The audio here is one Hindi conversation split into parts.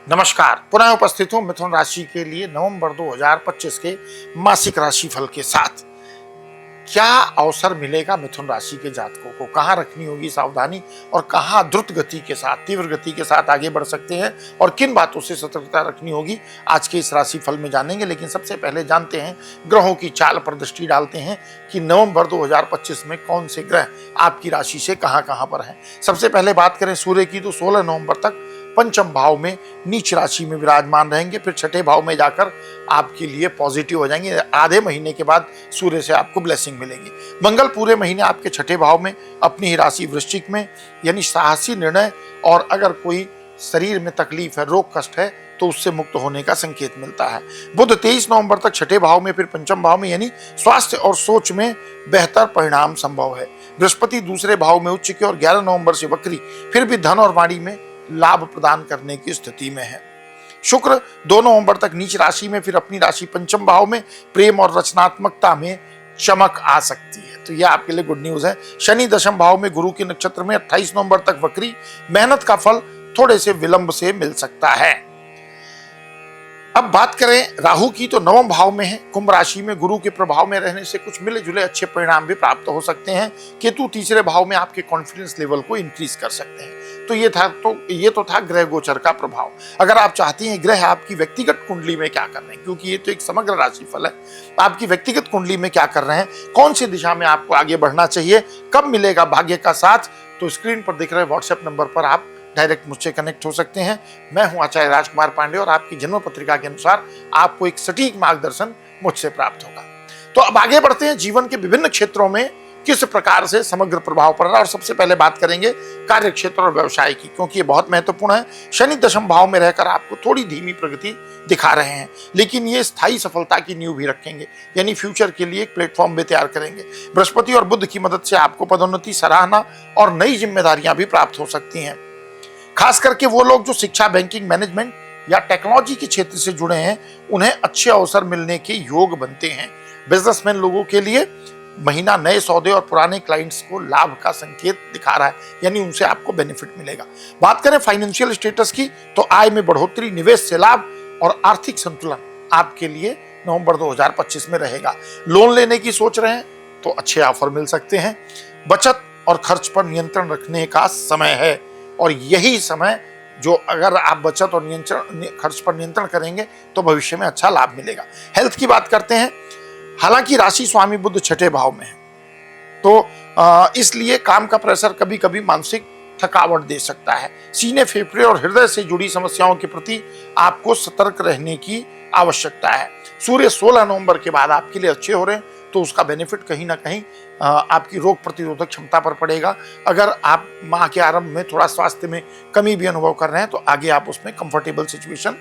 नमस्कार, पुनः उपस्थित हूं मिथुन राशि के लिए नवंबर 2025 के मासिक राशिफल के साथ। क्या अवसर मिलेगा मिथुन राशि के जातकों को, कहां रखनी होगी सावधानी और कहां द्रुत गति के साथ, तीव्र गति के साथ आगे बढ़ सकते हैं और किन बातों से सतर्कता रखनी होगी, आज के इस राशिफल में जानेंगे। लेकिन सबसे पहले जानते हैं, ग्रहों की चाल पर दृष्टि डालते हैं कि नवंबर 2025 में कौन से ग्रह आपकी राशि से कहां पर हैं। सबसे पहले बात करें सूर्य की, तो 16 नवंबर तक पंचम भाव में नीच राशि में विराजमान रहेंगे, फिर छठे भाव में जाकर आपके लिए पॉजिटिव हो जाएंगे। आधे महीने के बाद सूर्य से आपको ब्लेसिंग मिलेगी। मंगल पूरे महीने आपके छठे भाव में अपनी ही राशि वृश्चिक में, यानी साहसी निर्णय और अगर कोई शरीर में तकलीफ है, रोग कष्ट है, तो उससे मुक्त होने का संकेत मिलता है। बुध 23 नवंबर तक छठे भाव में, फिर पंचम भाव में, यानी स्वास्थ्य और सोच में बेहतर परिणाम संभव है। बृहस्पति दूसरे भाव में उच्च के और 11 नवंबर से वक्री, फिर भी धन और वाणी में लाभ प्रदान करने की स्थिति में है। शुक्र 2 नवंबर तक नीच राशि में, फिर अपनी राशि पंचम भाव में, प्रेम और रचनात्मकता में चमक आ सकती है, तो यह आपके लिए गुड न्यूज है। शनि दशम भाव में गुरु के नक्षत्र में 28 नवंबर तक वक्री, मेहनत का फल थोड़े से विलंब से मिल सकता है। अब बात करें राहु की, तो नवम भाव में है, कुंभ राशि में, गुरु के प्रभाव में रहने से कुछ मिले जुले अच्छे परिणाम भी प्राप्त हो सकते हैं। केतु तीसरे भाव में आपके कॉन्फिडेंस लेवल को इंक्रीज कर सकते हैं। तो ये तो था ग्रह गोचर का प्रभाव। अगर आप चाहती हैं ग्रह आपकी व्यक्तिगत कुंडली में क्या कर रहे हैं, क्योंकि ये तो एक समग्र राशिफल है, आपकी व्यक्तिगत कुंडली में क्या कर रहे हैं, कौन सी दिशा में आपको आगे बढ़ना चाहिए, कब मिलेगा भाग्य का साथ, तो स्क्रीन पर दिख रहे व्हाट्सएप नंबर पर आप डायरेक्ट मुझसे कनेक्ट हो सकते हैं। मैं हूं आचार्य राजकुमार पांडे और आपकी जन्म पत्रिका के अनुसार आपको एक सटीक मार्गदर्शन मुझसे प्राप्त होगा। तो अब आगे बढ़ते हैं, जीवन के विभिन्न क्षेत्रों में किस प्रकार से समग्र प्रभाव पड़ रहा है। और सबसे पहले बात करेंगे कार्य क्षेत्र और व्यवसाय की, क्योंकि ये बहुत महत्वपूर्ण है। शनि दशम भाव में रहकर आपको थोड़ी धीमी प्रगति दिखा रहे हैं, लेकिन ये स्थायी सफलता की नींव भी रखेंगे, यानी फ्यूचर के लिए एक प्लेटफॉर्म भी तैयार करेंगे। बृहस्पति और बुध की मदद से आपको पदोन्नति, सराहना और नई जिम्मेदारियां भी प्राप्त हो सकती हैं। खास करके वो लोग जो शिक्षा, बैंकिंग, मैनेजमेंट या टेक्नोलॉजी के क्षेत्र से जुड़े हैं, उन्हें अच्छे अवसर मिलने के योग बनते हैं। बिजनेसमैन लोगों के लिए महीना नए सौदे और पुराने क्लाइंट्स को लाभ का संकेत दिखा रहा है, यानी उनसे आपको बेनिफिट मिलेगा। बात करें फाइनेंशियल स्टेटस की, तो आय में बढ़ोतरी, निवेश से लाभ और आर्थिक संतुलन आपके लिए नवंबर 2025 में रहेगा। लोन लेने की सोच रहे हैं तो अच्छे ऑफर मिल सकते हैं। बचत और खर्च पर नियंत्रण रखने का समय है, और यही समय जो अगर आप बचत और खर्च पर नियंत्रण करेंगे तो भविष्य में अच्छा लाभ मिलेगा। हेल्थ की बात करते हैं, हालांकि राशि स्वामी बुध छठे भाव में है, तो इसलिए काम का प्रेशर कभी कभी मानसिक थकावट दे सकता है। सीने, फेफड़े और हृदय से जुड़ी समस्याओं के प्रति आपको सतर्क रहने की आवश्यकता है। सूर्य 16 नवंबर के बाद आपके लिए अच्छे हो रहे हैं, तो उसका बेनिफिट कहीं ना कहीं आपकी रोग प्रतिरोधक क्षमता पर पड़ेगा। अगर आप माह के आरंभ में थोड़ा स्वास्थ्य में कमी भी अनुभव कर रहे हैं, तो आगे आप उसमें कंफर्टेबल सिचुएशन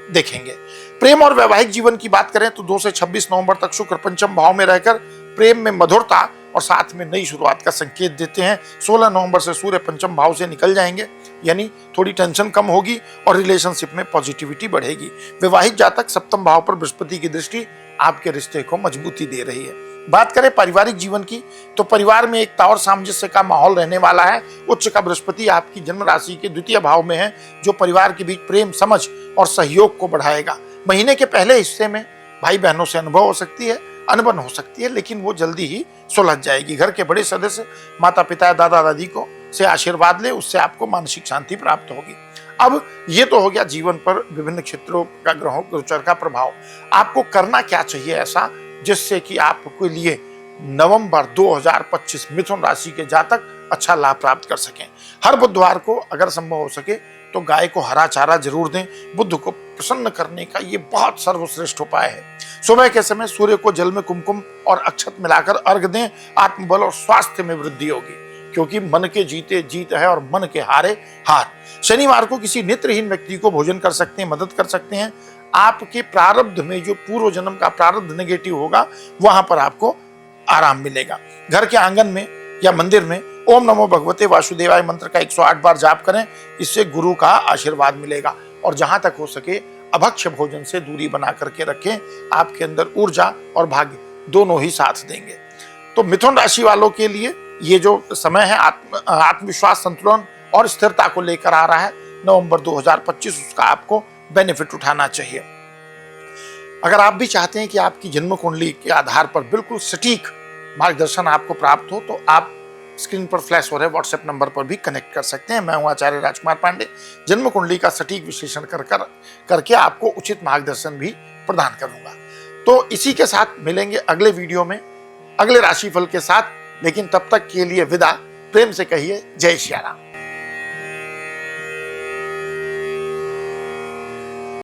देखेंगे। प्रेम और वैवाहिक जीवन की बात करें तो 2 से 26 नवंबर तक शुक्र पंचम भाव में रहकर प्रेम में मधुरता और साथ में नई शुरुआत का संकेत देते हैं। 16 नवंबर से सूर्य पंचम भाव से निकल जाएंगे, यानी थोड़ी टेंशन कम होगी और रिलेशनशिप में पॉजिटिविटी बढ़ेगी। वैवाहिक जातक सप्तम भाव पर बृहस्पति की दृष्टि आपके रिश्ते को मजबूती दे रही है। बात करें पारिवारिक जीवन की, तो परिवार में एकता और सामंजस्य का माहौल रहने वाला है। उच्च का बृहस्पति आपकी जन्म राशि के द्वितीय भाव में है, जो परिवार के बीच प्रेम, समझ और सहयोग को बढ़ाएगा। महीने के पहले हिस्से में भाई बहनों से अनबन हो सकती है, लेकिन वो जल्दी ही सुलझ जाएगी। घर के बड़े सदस्य, माता पिता, दादा दादी को से आशीर्वाद ले, उससे आपको मानसिक शांति प्राप्त होगी। अब ये तो हो गया जीवन पर विभिन्न क्षेत्रों का ग्रहों गोचर का प्रभाव। आपको करना क्या चाहिए ऐसा जिससे कि आपके लिए नवंबर 2025 मिथुन राशि के जातक अच्छा लाभ प्राप्त कर सकें। हर बुधवार को अगर संभव हो सके तो गाय को हरा चारा जरूर दें। बुध को प्रसन्न करने का ये बहुत सर्वश्रेष्ठ उपाय है। सुबह के समय सूर्य को जल में कुमकुम और अक्षत मिलाकर अर्घ दें। आत्मबल और स्वास्थ्य में वृद्धि होगी, क्योंकि मन के जीते जीत है और मन के हारे हार। शनिवार को किसी नेत्रहीन व्यक्ति को भोजन कर सकते हैं, मदद कर सकते हैं। आपके प्रारब्ध में जो पूर्व जन्म का प्रारब्ध नेगेटिव होगा, वहां पर आपको आराम मिलेगा। घर के आंगन में या मंदिर में ओम नमो भगवते वासुदेवाय मंत्र का 108 बार जाप करें, इससे गुरु का आशीर्वाद मिलेगा। और जहां तक हो सके अभक्ष्य भोजन से दूरी बना करके रखें, आपके अंदर ऊर्जा और भाग्य दोनों ही साथ देंगे। तो मिथुन राशि वालों के लिए ये जो समय है आत्मविश्वास, संतुलन और स्थिरता को लेकर आ रहा है। नवंबर 2025 उसका आपको बेनिफिट उठाना चाहिए। अगर आप भी चाहते हैं कि आपकी जन्म कुंडली के आधार पर बिल्कुल सटीक मार्गदर्शन आपको प्राप्त हो, तो आप स्क्रीन पर फ्लैश हो रहे व्हाट्सएप नंबर पर भी कनेक्ट कर सकते हैं। मैं हूं आचार्य राजकुमार पांडे। जन्म कुंडली का सटीक विश्लेषण करके आपको उचित मार्गदर्शन भी प्रदान करूंगा। तो इसी के साथ मिलेंगे अगले वीडियो में अगले राशिफल के साथ, लेकिन तब तक के लिए विदा। प्रेम से कहिए जय श्री राम।